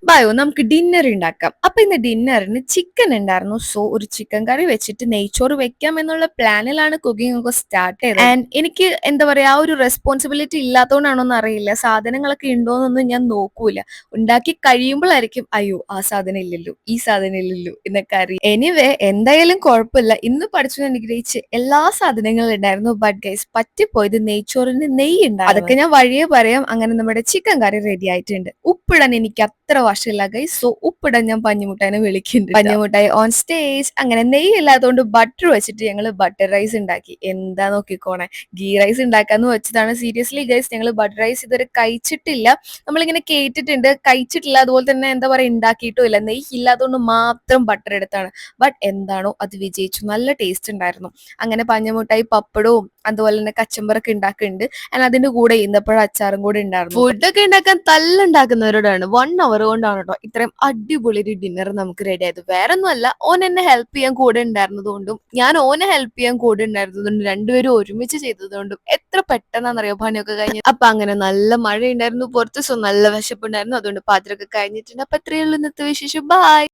ബായോ നമുക്ക് ഡിന്നർ ഉണ്ടാക്കാം. അപ്പൊ ഇന്ന് ഡിന്നറിന് ചിക്കൻ ഉണ്ടായിരുന്നു. സോ ഒരു ചിക്കൻ കറി വെച്ചിട്ട് നെയ്ച്ചോറ് വെക്കാം എന്നുള്ള പ്ലാനിലാണ് കുക്കിംഗ് ഒക്കെ സ്റ്റാർട്ട് ചെയ്തത്. ആൻഡ് എനിക്ക് എന്താ പറയാ ആ ഒരു റെസ്പോൺസിബിലിറ്റി ഇല്ലാത്തതുകൊണ്ടാണോന്ന് അറിയില്ല, സാധനങ്ങളൊക്കെ ഉണ്ടോന്നൊന്നും ഞാൻ നോക്കൂല. ഉണ്ടാക്കി കഴിയുമ്പോഴായിരിക്കും അയ്യോ ആ സാധനം ഇല്ലല്ലോ, ഈ സാധനം ഇല്ലല്ലോ എന്നൊക്കെ അറിയാം. എനിവേ എന്തായാലും കുഴപ്പമില്ല, ഇന്ന് പഠിച്ചു അനുഗ്രഹിച്ച് എല്ലാ സാധനങ്ങളും ഉണ്ടായിരുന്നു. ബട്ട് ഗൈസ് പറ്റിപ്പോയത് നെയ്ച്ചോറിന് നെയ്യ് ഉണ്ടായിരുന്നു. അതൊക്കെ ഞാൻ വഴിയെ പറയാം. അങ്ങനെ നമ്മുടെ ചിക്കൻ കറി റെഡി ആയിട്ടുണ്ട്. ഉപ്പിടാൻ എനിക്ക് അത്ര വശമില്ല ഗൈസ്, സോ ഉപ്പിടാൻ ഞാൻ പഞ്ഞിമുട്ടായിനെ വിളിക്കുന്നുണ്ട്. പഞ്ഞിമുട്ടായി ഓൺ സ്റ്റേജ്. അങ്ങനെ നെയ്യ് ഇല്ലാത്തതുകൊണ്ട് ബട്ടർ വെച്ചിട്ട് ഞങ്ങൾ ബട്ടർ റൈസ് ഉണ്ടാക്കി. എന്താ നോക്കിക്കോണേ, ഗീ റൈസ് ഉണ്ടാക്കാന്ന് വെച്ചതാണ്. സീരിയസ്ലി ഗൈസ് ഞങ്ങൾ ബട്ടർ റൈസ് ഇതുവരെ കഴിച്ചിട്ടില്ല. നമ്മളിങ്ങനെ കേട്ടിട്ടുണ്ട്, കഴിച്ചിട്ടില്ല. അതുപോലെ തന്നെ എന്താ പറയുക, ഉണ്ടാക്കിയിട്ടും ഇല്ല. നെയ്യ് ഇല്ലാത്തതുകൊണ്ട് മാത്രം ബട്ടർ എടുത്താണ്. ബട്ട് എന്താണോ അത് വിജയിച്ചു, നല്ല ടേസ്റ്റ് ഉണ്ടായിരുന്നു. അങ്ങനെ പഞ്ഞിമുട്ടായി പപ്പടവും അതുപോലെ തന്നെ കച്ചമ്പറൊക്കെ ഉണ്ടാക്കുന്നുണ്ട്. ആൻഡ് അതിന്റെ കൂടെ ഈന്തപ്പഴ അച്ചാറും കൂടെ ഉണ്ടായിരുന്നു. ഫുഡൊക്കെ ഉണ്ടാക്കാൻ തല്ലുണ്ടാക്കുന്നവരോടാണ് 1 hour കൊണ്ടാണ് കേട്ടോ ഇത്രയും അടിപൊളി ഒരു ഡിന്നർ നമുക്ക് റെഡി ആയത്. വേറെ ഒന്നുമല്ല, ഓൻ എന്നെ ഹെൽപ്പ് ചെയ്യാൻ കൂടെ ഉണ്ടായിരുന്നതുകൊണ്ടും ഞാൻ ഓനെ ഹെൽപ്പ് ചെയ്യാൻ കൂടെ ഉണ്ടായിരുന്നതുകൊണ്ടും രണ്ടുപേരും ഒരുമിച്ച് ചെയ്തതുകൊണ്ടും എത്ര പെട്ടെന്നാണെന്നറിയോ പണിയൊക്കെ കഴിഞ്ഞ്. അപ്പൊ അങ്ങനെ നല്ല മഴ ഉണ്ടായിരുന്നു പുറത്ത്, സോ നല്ല വിശപ്പുണ്ടായിരുന്നു. അതുകൊണ്ട് പാത്രമൊക്കെ കഴിഞ്ഞിട്ടുണ്ട്. അപ്പൊ അത്രയേ ഉള്ളൂ ഇന്നത്തെ വിശേഷം. ബൈ.